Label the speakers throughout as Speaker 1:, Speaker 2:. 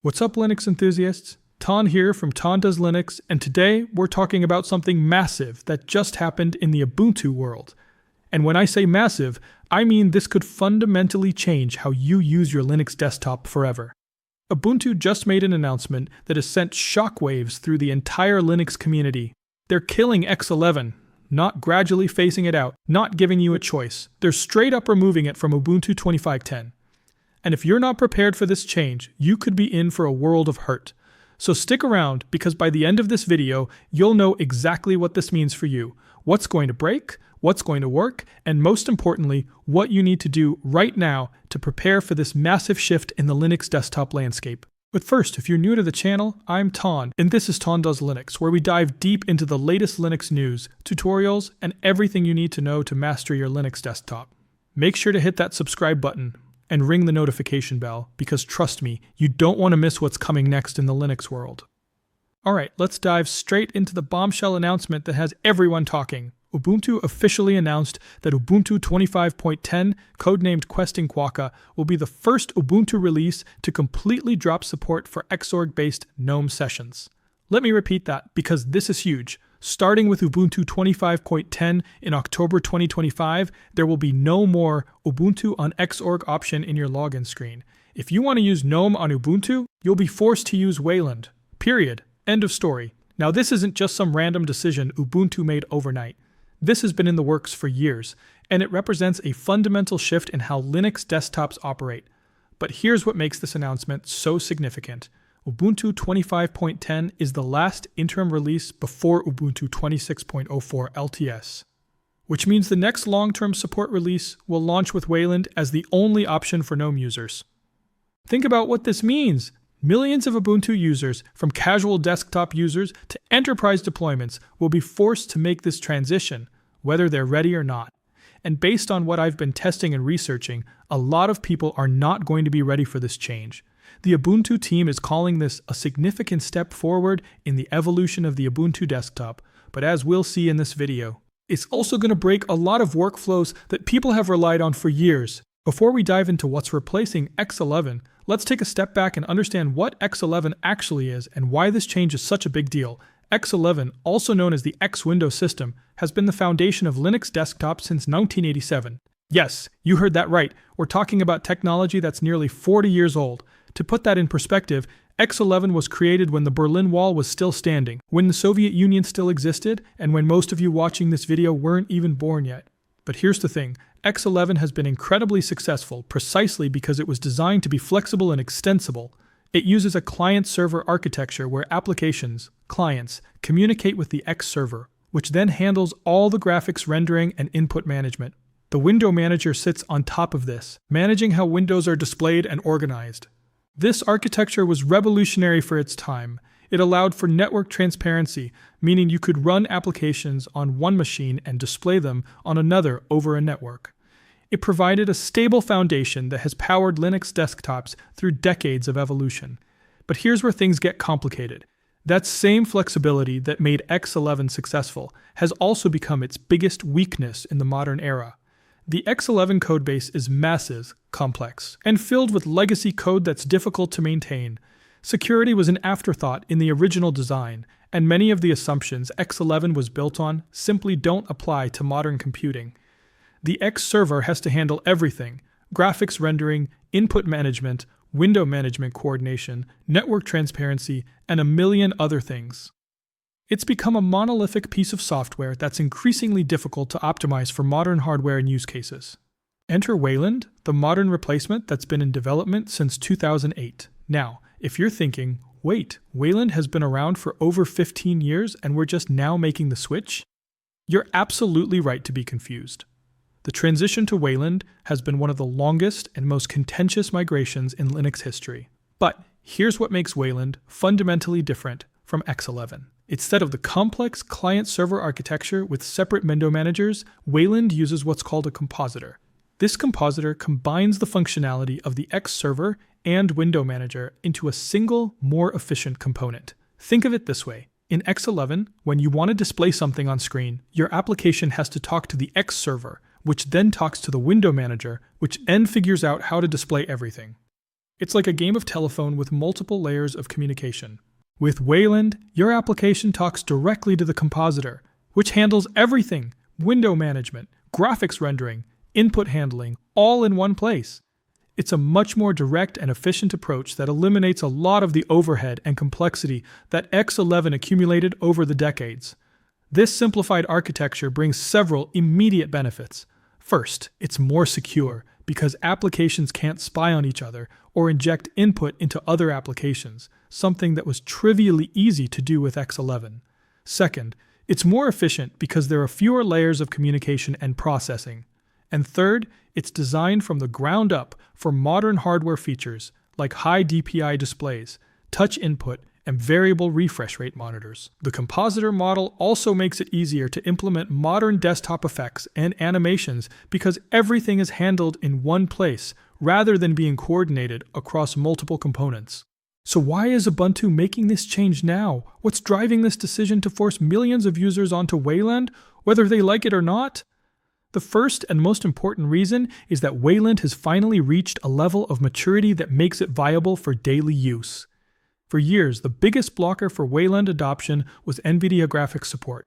Speaker 1: What's up, Linux enthusiasts? Ton here from Ton Does Linux, and today we're talking about something massive that just happened in the Ubuntu world. And when I say massive, I mean this could fundamentally change how you use your Linux desktop forever. Ubuntu just made an announcement that has sent shockwaves through the entire Linux community. They're killing X11, not gradually phasing it out, not giving you a choice. They're straight up removing it from Ubuntu 25.10. And if you're not prepared for this change, you could be in for a world of hurt. So stick around, because by the end of this video, you'll know exactly what this means for you, what's going to break, what's going to work, and most importantly, what you need to do right now to prepare for this massive shift in the Linux desktop landscape. But first, if you're new to the channel, I'm Ton, and this is Ton Does Linux, where we dive deep into the latest Linux news, tutorials, and everything you need to know to master your Linux desktop. Make sure to hit that subscribe button and ring the notification bell, because trust me, you don't want to miss what's coming next in the Linux world. Alright, let's dive straight into the bombshell announcement that has everyone talking. Ubuntu officially announced that Ubuntu 25.10, codenamed Questing Quokka, will be the first Ubuntu release to completely drop support for Xorg-based GNOME sessions. Let me repeat that, because this is huge. Starting with Ubuntu 25.10 in October 2025, there will be no more Ubuntu on Xorg option in your login screen. If you want to use GNOME on Ubuntu, you'll be forced to use Wayland. Period. End of story. Now, this isn't just some random decision Ubuntu made overnight. This has been in the works for years, and it represents a fundamental shift in how Linux desktops operate. But here's what makes this announcement so significant. Ubuntu 25.10 is the last interim release before Ubuntu 26.04 LTS, which means the next long-term support release will launch with Wayland as the only option for GNOME users. Think about what this means. Millions of Ubuntu users, from casual desktop users to enterprise deployments, will be forced to make this transition, whether they're ready or not. And based on what I've been testing and researching, a lot of people are not going to be ready for this change. The Ubuntu team is calling this a significant step forward in the evolution of the Ubuntu desktop, but as we'll see in this video, it's also going to break a lot of workflows that people have relied on for years. Before we dive into what's replacing X11, let's take a step back and understand what X11 actually is and why this change is such a big deal. X11, also known as the X Windows system, has been the foundation of Linux desktop since 1987. Yes, you heard that right. We're talking about technology that's nearly 40 years old. To put that in perspective, X11 was created when the Berlin Wall was still standing, when the Soviet Union still existed, and when most of you watching this video weren't even born yet. But here's the thing, X11 has been incredibly successful precisely because it was designed to be flexible and extensible. It uses a client-server architecture where applications, clients, communicate with the X server, which then handles all the graphics rendering and input management. The window manager sits on top of this, managing how windows are displayed and organized. This architecture was revolutionary for its time. It allowed for network transparency, meaning you could run applications on one machine and display them on another over a network. It provided a stable foundation that has powered Linux desktops through decades of evolution. But here's where things get complicated. That same flexibility that made X11 successful has also become its biggest weakness in the modern era. The X11 codebase is massive, complex, and filled with legacy code that's difficult to maintain. Security was an afterthought in the original design, and many of the assumptions X11 was built on simply don't apply to modern computing. The X server has to handle everything: graphics rendering, input management, window management coordination, network transparency, and a million other things. It's become a monolithic piece of software that's increasingly difficult to optimize for modern hardware and use cases. Enter Wayland, the modern replacement that's been in development since 2008. Now, if you're thinking, wait, Wayland has been around for over 15 years and we're just now making the switch? You're absolutely right to be confused. The transition to Wayland has been one of the longest and most contentious migrations in Linux history. But here's what makes Wayland fundamentally different from X11. Instead of the complex client-server architecture with separate window managers, Wayland uses what's called a compositor. This compositor combines the functionality of the X server and window manager into a single, more efficient component. Think of it this way. In X11, when you want to display something on screen, your application has to talk to the X server, which then talks to the window manager, which then figures out how to display everything. It's like a game of telephone with multiple layers of communication. With Wayland, your application talks directly to the compositor, which handles everything: window management, graphics rendering, input handling, all in one place. It's a much more direct and efficient approach that eliminates a lot of the overhead and complexity that X11 accumulated over the decades. This simplified architecture brings several immediate benefits. First, it's more secure because applications can't spy on each other or inject input into other applications, something that was trivially easy to do with X11. Second, it's more efficient because there are fewer layers of communication and processing. And third, it's designed from the ground up for modern hardware features like high DPI displays, touch input, and variable refresh rate monitors. The compositor model also makes it easier to implement modern desktop effects and animations because everything is handled in one place rather than being coordinated across multiple components. So why is Ubuntu making this change now? What's driving this decision to force millions of users onto Wayland, whether they like it or not? The first and most important reason is that Wayland has finally reached a level of maturity that makes it viable for daily use. For years, the biggest blocker for Wayland adoption was NVIDIA graphics support.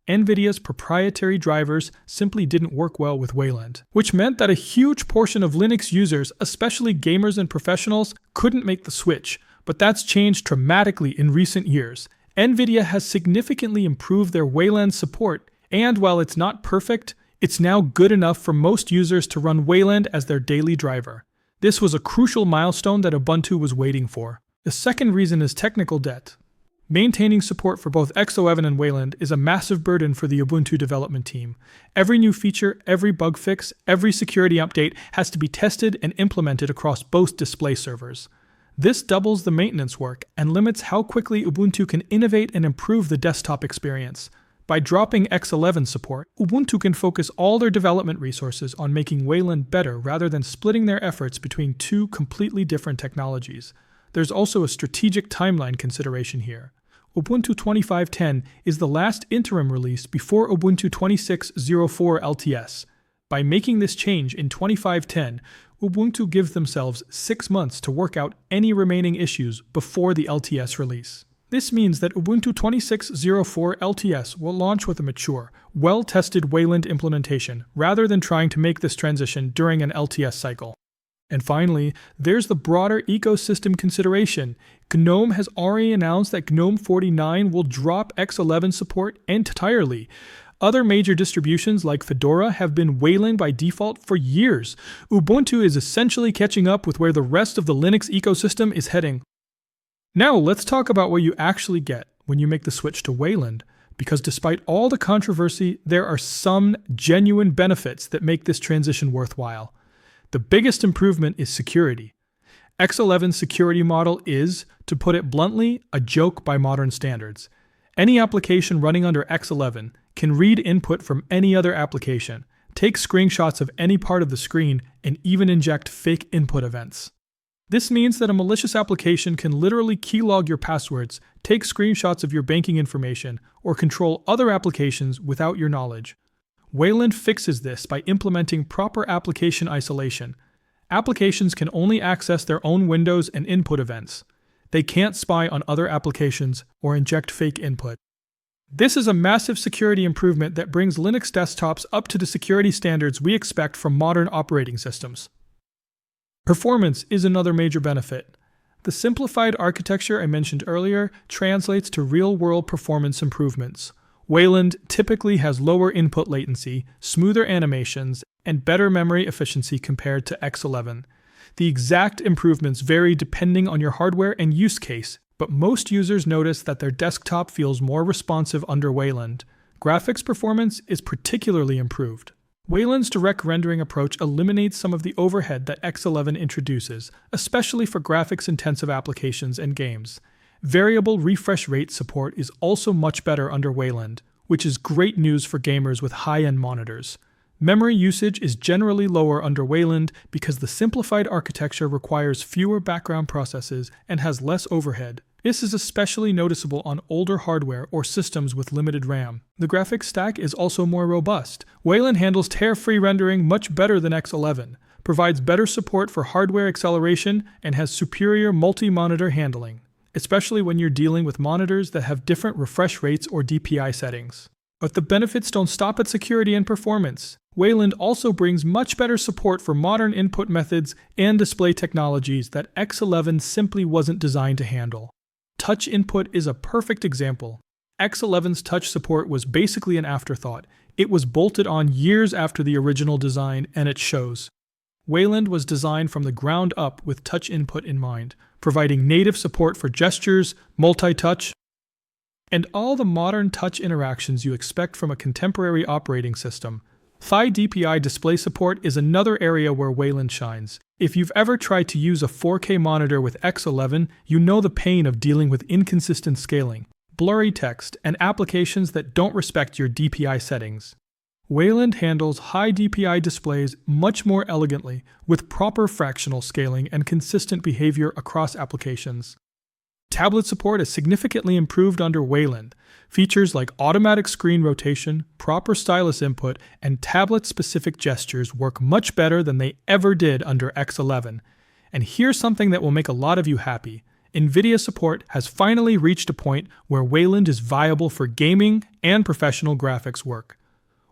Speaker 1: NVIDIA's proprietary drivers simply didn't work well with Wayland, which meant that a huge portion of Linux users, especially gamers and professionals, couldn't make the switch. But that's changed dramatically in recent years. NVIDIA has significantly improved their Wayland support, and while it's not perfect, it's now good enough for most users to run Wayland as their daily driver. This was a crucial milestone that Ubuntu was waiting for. The second reason is technical debt. Maintaining support for both X11 and Wayland is a massive burden for the Ubuntu development team. Every new feature, every bug fix, every security update has to be tested and implemented across both display servers. This doubles the maintenance work and limits how quickly Ubuntu can innovate and improve the desktop experience. By dropping X11 support, Ubuntu can focus all their development resources on making Wayland better rather than splitting their efforts between two completely different technologies. There's also a strategic timeline consideration here. Ubuntu 25.10 is the last interim release before Ubuntu 26.04 LTS. By making this change in 25.10, Ubuntu gives themselves 6 months to work out any remaining issues before the LTS release. This means that Ubuntu 26.04 LTS will launch with a mature, well-tested Wayland implementation, rather than trying to make this transition during an LTS cycle. And finally, there's the broader ecosystem consideration. GNOME has already announced that GNOME 49 will drop X11 support entirely. Other major distributions like Fedora have been Wayland by default for years. Ubuntu is essentially catching up with where the rest of the Linux ecosystem is heading. Now let's talk about what you actually get when you make the switch to Wayland, because despite all the controversy, there are some genuine benefits that make this transition worthwhile. The biggest improvement is security. X11's security model is, to put it bluntly, a joke by modern standards. Any application running under X11 can read input from any other application, take screenshots of any part of the screen, and even inject fake input events. This means that a malicious application can literally keylog your passwords, take screenshots of your banking information, or control other applications without your knowledge. Wayland fixes this by implementing proper application isolation. Applications can only access their own windows and input events. They can't spy on other applications or inject fake input. This is a massive security improvement that brings Linux desktops up to the security standards we expect from modern operating systems. Performance is another major benefit. The simplified architecture I mentioned earlier translates to real-world performance improvements. Wayland typically has lower input latency, smoother animations, and better memory efficiency compared to X11. The exact improvements vary depending on your hardware and use case, but most users notice that their desktop feels more responsive under Wayland. Graphics performance is particularly improved. Wayland's direct rendering approach eliminates some of the overhead that X11 introduces, especially for graphics-intensive applications and games. Variable refresh rate support is also much better under Wayland, which is great news for gamers with high-end monitors. Memory usage is generally lower under Wayland because the simplified architecture requires fewer background processes and has less overhead. This is especially noticeable on older hardware or systems with limited RAM. The graphics stack is also more robust. Wayland handles tear-free rendering much better than X11. provides better support for hardware acceleration, and has superior multi-monitor handling, especially when you're dealing with monitors that have different refresh rates or DPI settings. But the benefits don't stop at security and performance. Wayland also brings much better support for modern input methods and display technologies that X11 simply wasn't designed to handle. Touch input is a perfect example. X11's touch support was basically an afterthought. It was bolted on years after the original design, and it shows. Wayland was designed from the ground up with touch input in mind, providing native support for gestures, multi-touch, and all the modern touch interactions you expect from a contemporary operating system. High DPI display support is another area where Wayland shines. If you've ever tried to use a 4K monitor with X11, you know the pain of dealing with inconsistent scaling, blurry text, and applications that don't respect your DPI settings. Wayland handles high DPI displays much more elegantly, with proper fractional scaling and consistent behavior across applications. Tablet support is significantly improved under Wayland. Features like automatic screen rotation, proper stylus input, and tablet-specific gestures work much better than they ever did under X11. And here's something that will make a lot of you happy. NVIDIA support has finally reached a point where Wayland is viable for gaming and professional graphics work.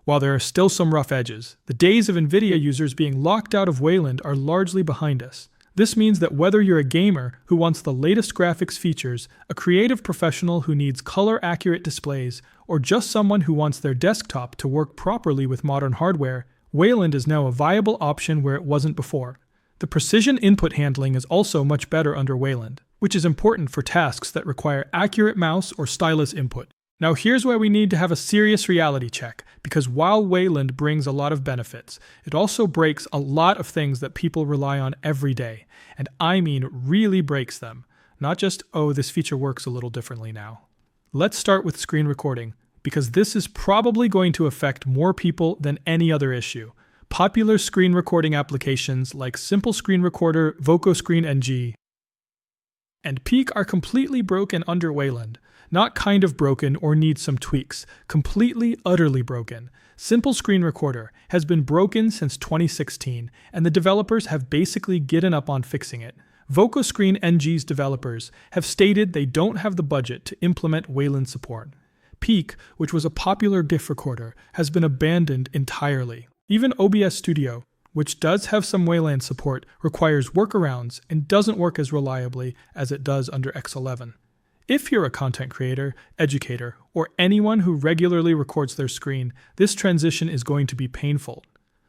Speaker 1: While there are still some rough edges, the days of NVIDIA users being locked out of Wayland are largely behind us. This means that whether you're a gamer who wants the latest graphics features, a creative professional who needs color-accurate displays, or just someone who wants their desktop to work properly with modern hardware, Wayland is now a viable option where it wasn't before. The precision input handling is also much better under Wayland, which is important for tasks that require accurate mouse or stylus input. Now here's where we need to have a serious reality check, because while Wayland brings a lot of benefits, it also breaks a lot of things that people rely on every day. And I mean really breaks them. Not just, oh, this feature works a little differently now. Let's start with screen recording, because this is probably going to affect more people than any other issue. Popular screen recording applications like SimpleScreenRecorder, VocoScreenNG, and Peak are completely broken under Wayland. Not kind of broken or need some tweaks, completely, utterly broken. SimpleScreenRecorder has been broken since 2016, and the developers have basically given up on fixing it. VocoScreenNG's developers have stated they don't have the budget to implement Wayland support. Peak, which was a popular GIF recorder, has been abandoned entirely. Even OBS Studio, which does have some Wayland support, requires workarounds and doesn't work as reliably as it does under X11. If you're a content creator, educator, or anyone who regularly records their screen, this transition is going to be painful.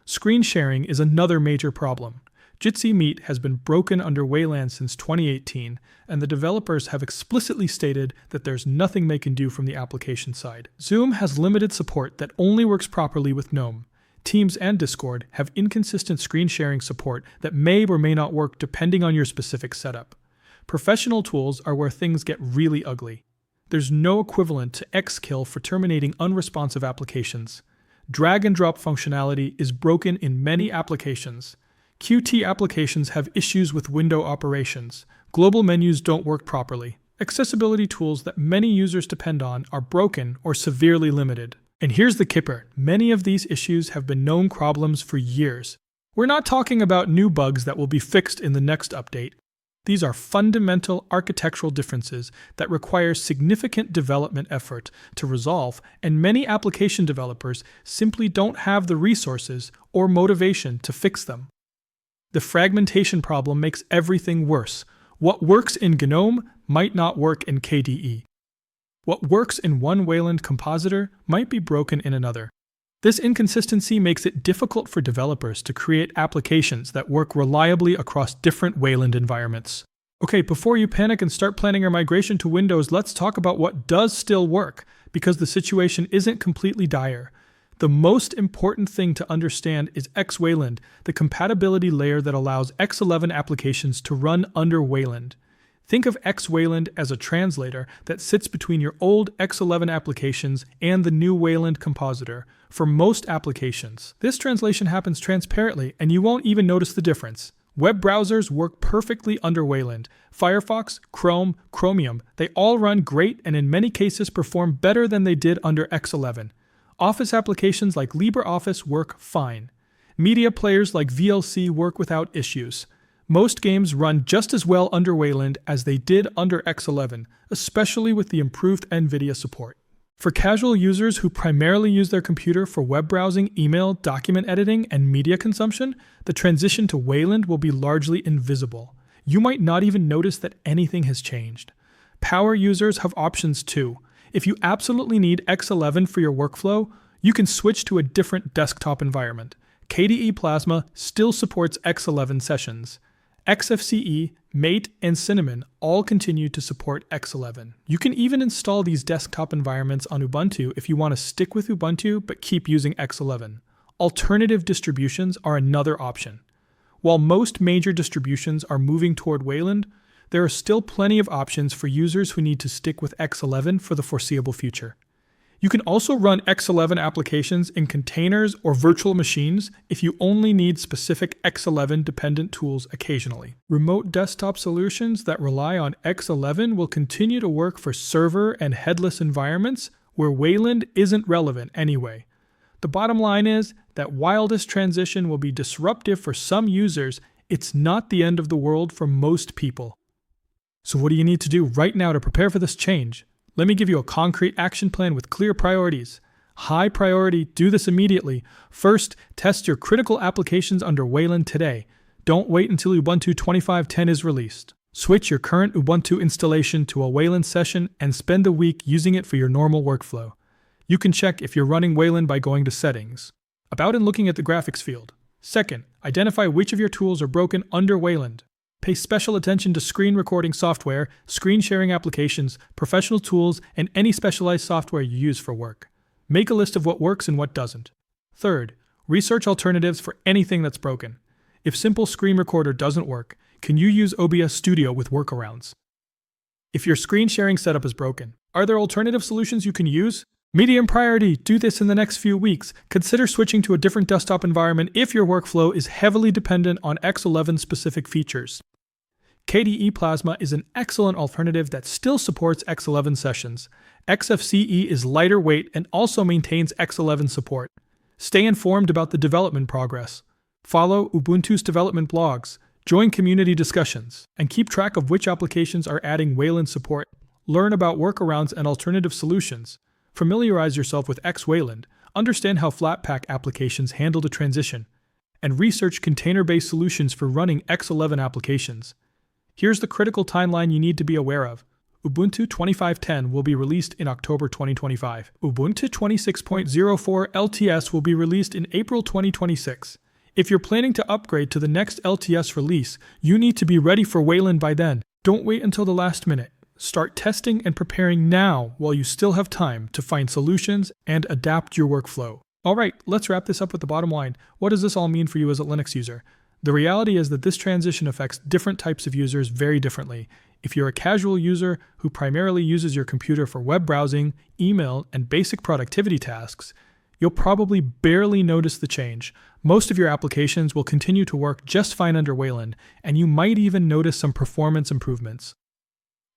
Speaker 1: Screen sharing is another major problem. Jitsi Meet has been broken under Wayland since 2018, and the developers have explicitly stated that there's nothing they can do from the application side. Zoom has limited support that only works properly with GNOME. Teams and Discord have inconsistent screen sharing support that may or may not work depending on your specific setup. Professional tools are where things get really ugly. There's no equivalent to Xkill for terminating unresponsive applications. Drag and drop functionality is broken in many applications. Qt applications have issues with window operations. Global menus don't work properly. Accessibility tools that many users depend on are broken or severely limited. And here's the kicker, many of these issues have been known problems for years. We're not talking about new bugs that will be fixed in the next update. These are fundamental architectural differences that require significant development effort to resolve, and many application developers simply don't have the resources or motivation to fix them. The fragmentation problem makes everything worse. What works in GNOME might not work in KDE. What works in one Wayland compositor might be broken in another. This inconsistency makes it difficult for developers to create applications that work reliably across different Wayland environments. Okay, before you panic and start planning your migration to Windows, let's talk about what does still work, because the situation isn't completely dire. The most important thing to understand is X-Wayland, the compatibility layer that allows X11 applications to run under Wayland. Think of X-Wayland as a translator that sits between your old X11 applications and the new Wayland compositor. For most applications, this translation happens transparently and you won't even notice the difference. Web browsers work perfectly under Wayland. Firefox, Chrome, Chromium, they all run great and in many cases perform better than they did under X11. Office applications like LibreOffice work fine. Media players like VLC work without issues. Most games run just as well under Wayland as they did under X11, especially with the improved NVIDIA support. For casual users who primarily use their computer for web browsing, email, document editing, and media consumption, the transition to Wayland will be largely invisible. You might not even notice that anything has changed. Power users have options too. If you absolutely need X11 for your workflow, you can switch to a different desktop environment. KDE Plasma still supports X11 sessions. XFCE, Mate, and Cinnamon all continue to support X11. You can even install these desktop environments on Ubuntu if you want to stick with Ubuntu but keep using X11. Alternative distributions are another option. While most major distributions are moving toward Wayland, there are still plenty of options for users who need to stick with X11 for the foreseeable future. You can also run X11 applications in containers or virtual machines if you only need specific X11 dependent tools occasionally. Remote desktop solutions that rely on X11 will continue to work for server and headless environments where Wayland isn't relevant anyway. The bottom line is that while this transition will be disruptive for some users, it's not the end of the world for most people. So what do you need to do right now to prepare for this change? Let me give you a concrete action plan with clear priorities. High priority, do this immediately. First, test your critical applications under Wayland today. Don't wait until Ubuntu 25.10 is released. Switch your current Ubuntu installation to a Wayland session and spend a week using it for your normal workflow. You can check if you're running Wayland by going to Settings. About and looking at the graphics field. Second, identify which of your tools are broken under Wayland. Pay special attention to screen recording software, screen sharing applications, professional tools, and any specialized software you use for work. Make a list of what works and what doesn't. Third, research alternatives for anything that's broken. If SimpleScreenRecorder doesn't work, can you use OBS Studio with workarounds? If your screen sharing setup is broken, are there alternative solutions you can use? Medium priority, do this in the next few weeks. Consider switching to a different desktop environment if your workflow is heavily dependent on X11 specific features. KDE Plasma is an excellent alternative that still supports X11 sessions. XFCE is lighter weight and also maintains X11 support. Stay informed about the development progress. Follow Ubuntu's development blogs, join community discussions, and keep track of which applications are adding Wayland support. Learn about workarounds and alternative solutions. Familiarize yourself with X-Wayland, understand how Flatpak applications handle the transition, and research container-based solutions for running X11 applications. Here's the critical timeline you need to be aware of. Ubuntu 25.10 will be released in October 2025. Ubuntu 26.04 LTS will be released in April 2026. If you're planning to upgrade to the next LTS release, you need to be ready for Wayland by then. Don't wait until the last minute. Start testing and preparing now while you still have time to find solutions and adapt your workflow. Alright, let's wrap this up with the bottom line. What does this all mean for you as a Linux user? The reality is that this transition affects different types of users very differently. If you're a casual user who primarily uses your computer for web browsing, email, and basic productivity tasks, you'll probably barely notice the change. Most of your applications will continue to work just fine under Wayland, and you might even notice some performance improvements.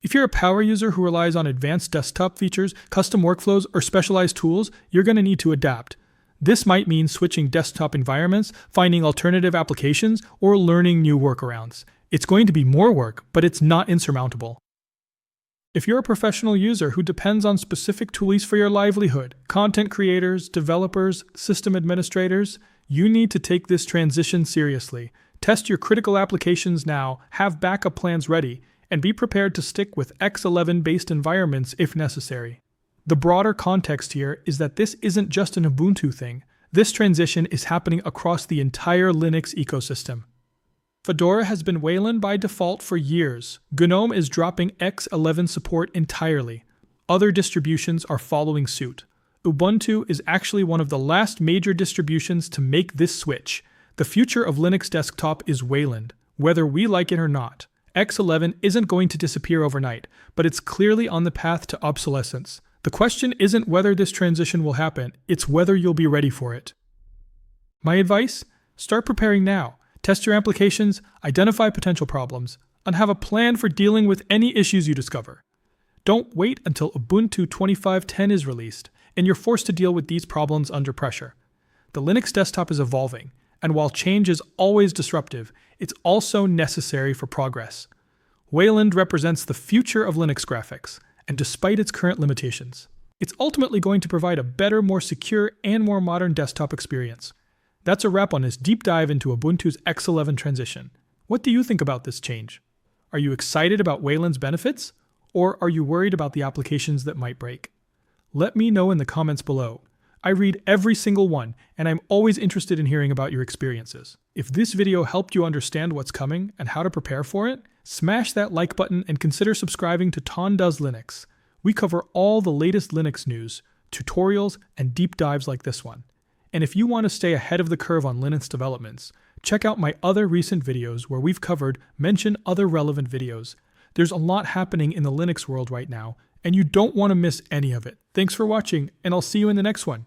Speaker 1: If you're a power user who relies on advanced desktop features, custom workflows, or specialized tools, you're going to need to adapt. This might mean switching desktop environments, finding alternative applications, or learning new workarounds. It's going to be more work, but it's not insurmountable. If you're a professional user who depends on specific tools for your livelihood, content creators, developers, system administrators, you need to take this transition seriously. Test your critical applications now, have backup plans ready, and be prepared to stick with X11-based environments if necessary. The broader context here is that this isn't just an Ubuntu thing. This transition is happening across the entire Linux ecosystem. Fedora has been Wayland by default for years. GNOME is dropping X11 support entirely. Other distributions are following suit. Ubuntu is actually one of the last major distributions to make this switch. The future of Linux desktop is Wayland, whether we like it or not. X11 isn't going to disappear overnight, but it's clearly on the path to obsolescence. The question isn't whether this transition will happen, it's whether you'll be ready for it. My advice? Start preparing now. Test your applications, identify potential problems, and have a plan for dealing with any issues you discover. Don't wait until Ubuntu 25.10 is released, and you're forced to deal with these problems under pressure. The Linux desktop is evolving, And while change is always disruptive, it's also necessary for progress. Wayland represents the future of Linux graphics, and despite its current limitations, it's ultimately going to provide a better, more secure, and more modern desktop experience. That's a wrap on this deep dive into Ubuntu's X11 transition. What do you think about this change? Are you excited about Wayland's benefits? Or are you worried about the applications that might break? Let me know in the comments below. I read every single one, and I'm always interested in hearing about your experiences. If this video helped you understand what's coming and how to prepare for it, smash that like button and consider subscribing to Ton Does Linux. We cover all the latest Linux news, tutorials, and deep dives like this one. And if you want to stay ahead of the curve on Linux developments, check out my other recent videos where we've covered mention other relevant videos. There's a lot happening in the Linux world right now, and you don't want to miss any of it. Thanks for watching, and I'll see you in the next one.